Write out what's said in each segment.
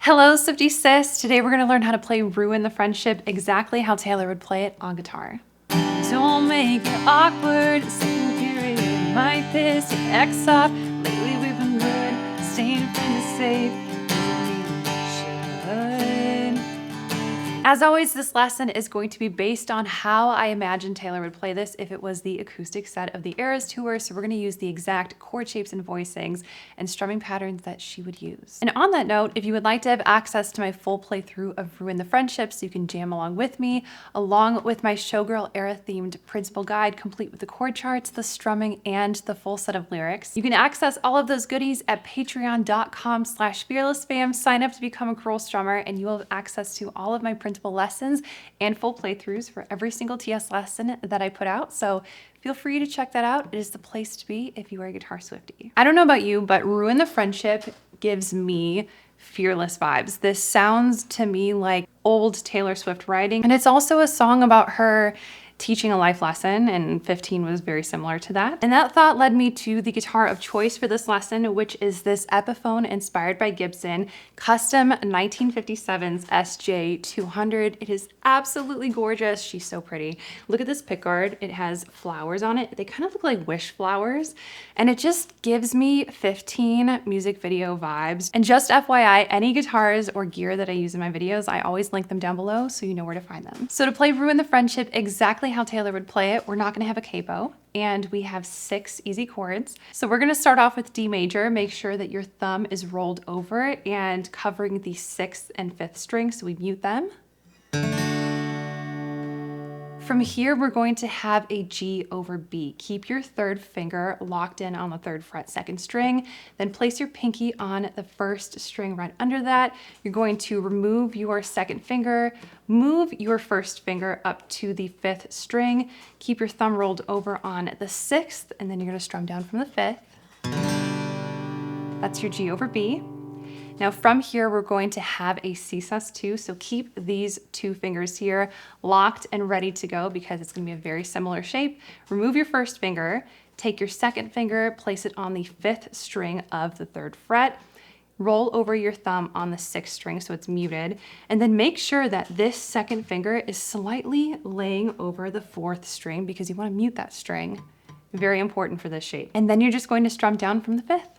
Hello, Swifty Sis! Today we're going to learn how to play Ruin the Friendship exactly how Taylor would play it on guitar. Don't make it awkward, second period might piss your ex off. Lately we've been good, staying friends is safe. As always, this lesson is going to be based on how I imagine Taylor would play this if it was the acoustic set of the Eras Tour, so we're going to use the exact chord shapes and voicings and strumming patterns that she would use. And on that note, if you would like to have access to my full playthrough of Ruin the Friendship so you can jam along with me, along with my Showgirl era-themed principal guide complete with the chord charts, the strumming, and the full set of lyrics, you can access all of those goodies at patreon.com/fearlessfam. Sign up to become a girl strummer and you will have access to all of my Printable Lessons and full playthroughs for every single TS lesson that I put out. So feel free to check that out. It is the place to be if you are a guitar Swiftie. I don't know about you, but Ruin the Friendship gives me Fearless vibes. This sounds to me like old Taylor Swift writing, and it's also a song about her teaching a life lesson, and 15 was very similar to that. And that thought led me to the guitar of choice for this lesson, which is this Epiphone inspired by Gibson, custom 1957's SJ200. It is absolutely gorgeous. She's so pretty. Look at this pickguard. It has flowers on it. They kind of look like wish flowers, and it just gives me 15 music video vibes. And just FYI, any guitars or gear that I use in my videos, I always link them down below so you know where to find them. So to play Ruin the Friendship exactly how Taylor would play it, we're not going to have a capo, and we have 6 easy chords. So we're going to start off with D major. Make sure that your thumb is rolled over and covering the 6th and 5th strings, so we mute them. From here, we're going to have a G over B. Keep your 3rd finger locked in on the 3rd fret, 2nd string, then place your pinky on the 1st string right under that. You're going to remove your 2nd finger, move your 1st finger up to the 5th string, keep your thumb rolled over on the 6th, and then you're going to strum down from the 5th. That's your G over B. Now from here, we're going to have a C sus2, so keep these 2 fingers here locked and ready to go because it's going to be a very similar shape. Remove your 1st finger, take your 2nd finger, place it on the 5th string of the 3rd fret, roll over your thumb on the 6th string so it's muted, and then make sure that this 2nd finger is slightly laying over the 4th string because you want to mute that string. Very important for this shape. And then you're just going to strum down from the 5th.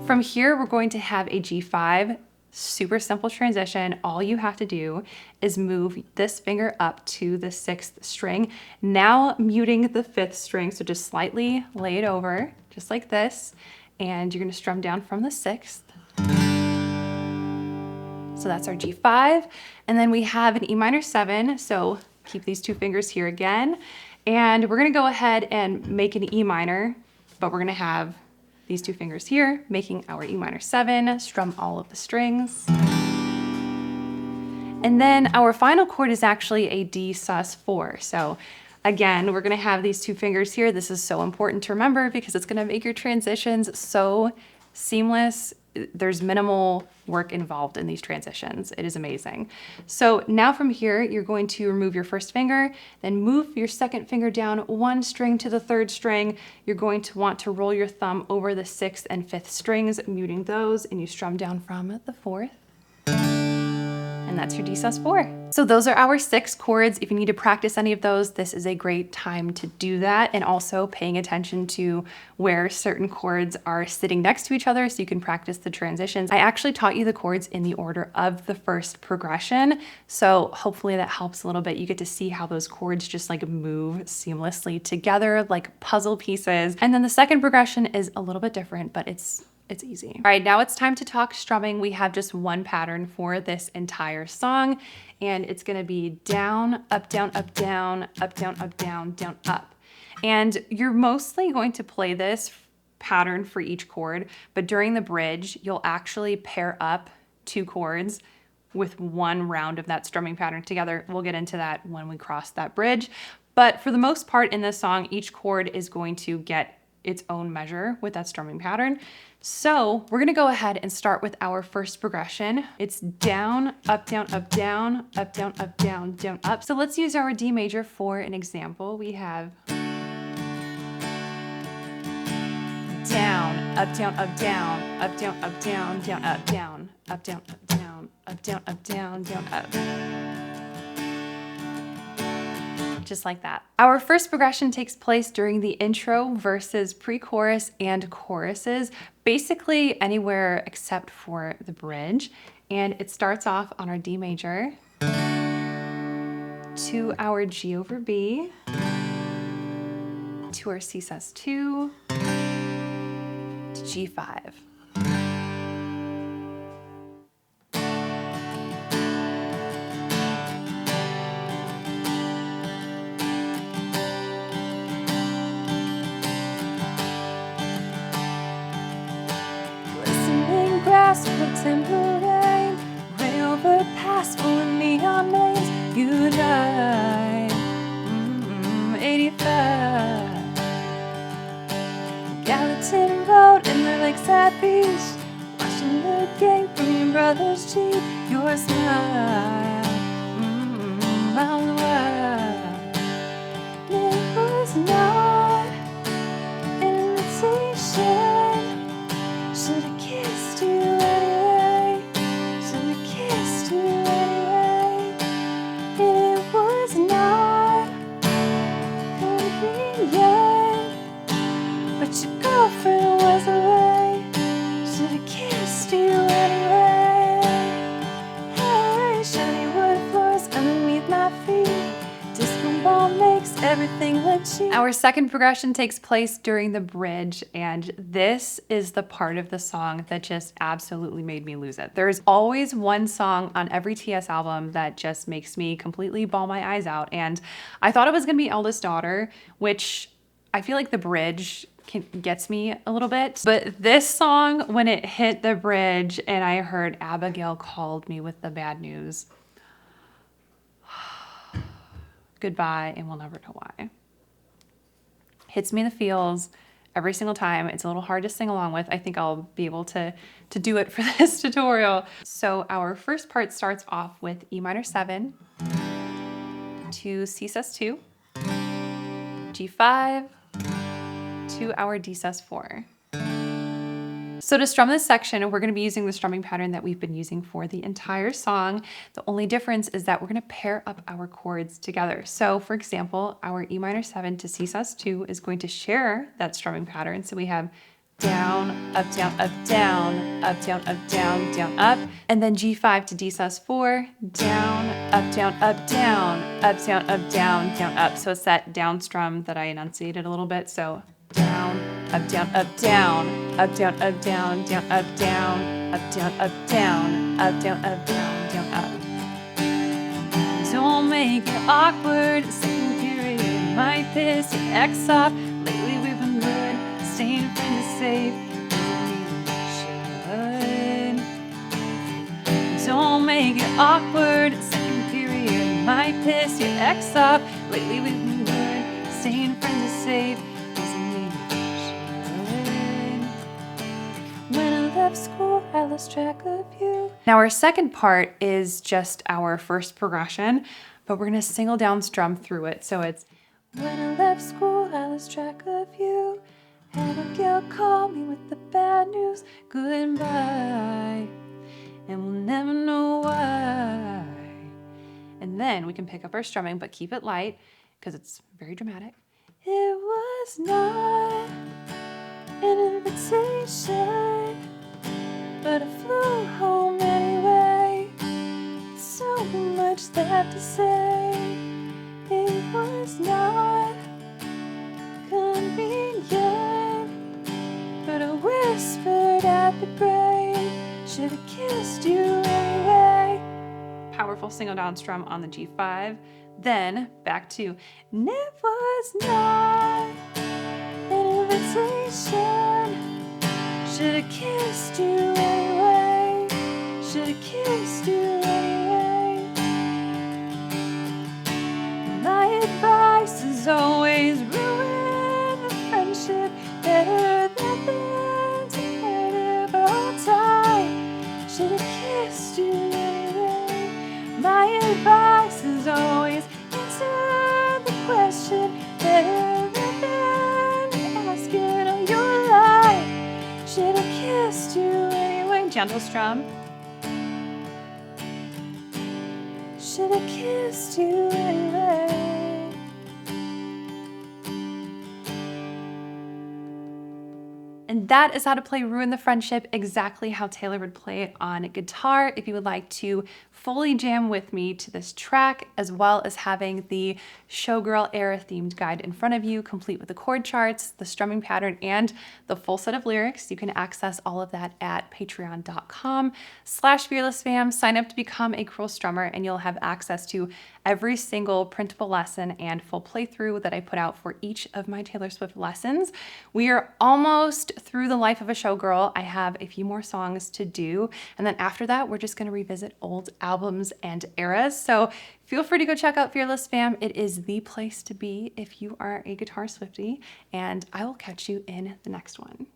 From here, we're going to have a G5, super simple transition. All you have to do is move this finger up to the 6th string, now muting the 5th string, so just slightly lay it over, just like this, and you're gonna strum down from the 6th. So that's our G5, and then we have an E minor 7, so keep these 2 fingers here again, and we're gonna go ahead and make an E minor, but we're gonna have these 2 fingers here, making our E minor 7, strum all of the strings. And then our final chord is actually a D sus4. So again, we're gonna have these 2 fingers here. This is so important to remember because it's gonna make your transitions so seamless. There's minimal work involved in these transitions. It is amazing. So now from here, you're going to remove your 1st finger, then move your 2nd finger down 1 string to the 3rd string. You're going to want to roll your thumb over the 6th and 5th strings, muting those, and you strum down from the 4th. And that's your D sus4. So those are our 6 chords. If you need to practice any of those, this is a great time to do that, and also paying attention to where certain chords are sitting next to each other so you can practice the transitions. I actually taught you the chords in the order of the 1st progression, so hopefully that helps a little bit. You get to see how those chords just like move seamlessly together like puzzle pieces. And then the 2nd progression is a little bit different, but it's easy. All right, now it's time to talk strumming. We have just one pattern for this entire song, and it's gonna be down, up, down, up, down, up, down, up, down, down, up. And you're mostly going to play this pattern for each chord, but during the bridge, you'll actually pair up 2 chords with 1 round of that strumming pattern together. We'll get into that when we cross that bridge. But for the most part in this song, each chord is going to get its own measure with that strumming pattern. So we're gonna go ahead and start with our 1st progression. It's down, up, down, up, down, up, down, up, down, down, up. So let's use our D major for an example. We have down, up, down, up, down, up, down, up, down, down, up, down, up, down, up, down, up, down, up, down, down, up. Just like that. Our first progression takes place during the intro, verses, pre-chorus, and choruses, basically anywhere except for the bridge. And it starts off on our D major, to our G over B, to our C sus2, to G5. Glistening grass with temper rain, gray overpass full of neon names, unite, 85. Gallatin Road in the lakeside beach, watching the game from your brother's Jeep, your smile, miles away. It was not an invitation, should've kissed you anyway, should've kissed you anyway. And it was not convenient, but your girlfriend was away, should've kissed you anyway. Hey, shiny wood floors underneath my feet, disco ball makes everything look cheap. Our second progression takes place during the bridge, and this is the part of the song that just absolutely made me lose it. There's always one song on every TS album that just makes me completely bawl my eyes out, and I thought it was gonna be Eldest Daughter, which I feel like the bridge gets me a little bit, but this song, when it hit the bridge and I heard Abigail called me with the bad news, goodbye and we'll never know why. Hits me in the feels every single time. It's a little hard to sing along with. I think I'll be able to do it for this tutorial. So our first part starts off with E minor 7 to C sus2, G5, to our D sus4. So to strum this section, we're going to be using the strumming pattern that we've been using for the entire song. The only difference is that we're going to pair up our chords together. So for example, our E minor 7 to C sus2 is going to share that strumming pattern. So we have down, up, down, up, down, up, down, up, down, down, up. And then G5 to D sus4, down, up, down, up, down, up, down, up, down, down, up. So it's that down strum that I enunciated a little bit. So down, up, down, up, down, up, down, up, down, down, up, down, up, down, up, down, up, down, up, down, down, up. Don't make it awkward, second period might piss your ex off. Lately we've been good, staying friends is safe, should. Don't make it awkward, second period might piss your ex off. Lately we've been good, staying friends is safe. When I left school, I lost track of you. Now our second part is just our first progression, but we're gonna single down strum through it. So it's, when I left school, I lost track of you. Abigail called me with the bad news, goodbye, and we'll never know why. And then we can pick up our strumming, but keep it light, because it's very dramatic. It was not an invitation, but I flew home anyway. So much left to say. It was not convenient, but I whispered at the break, should've kissed you anyway. Powerful single down strum on the G5. Then back to, and it was not an invitation, should've kissed you anyway, should've kissed you anyway. My advice is always ruin the friendship, better than them together for all time, should've kissed you anyway. My advice is always answer the question, better than asking all your life, nickel strum. Should have kissed you anyway. And that is how to play Ruin the Friendship exactly how Taylor would play it on guitar. If you would like to fully jam with me to this track, as well as having the Showgirl era themed guide in front of you, complete with the chord charts, the strumming pattern, and the full set of lyrics, you can access all of that at patreon.com/fearlessfam. Sign up to become a cruel strummer and you'll have access to every single printable lesson and full playthrough that I put out for each of my Taylor Swift lessons. We are almost through the life of a showgirl. I have a few more songs to do, and then after that we're just going to revisit old albums and eras. So feel free to go check out Fearless Fam. It is the place to be if you are a guitar Swiftie, and I will catch you in the next one.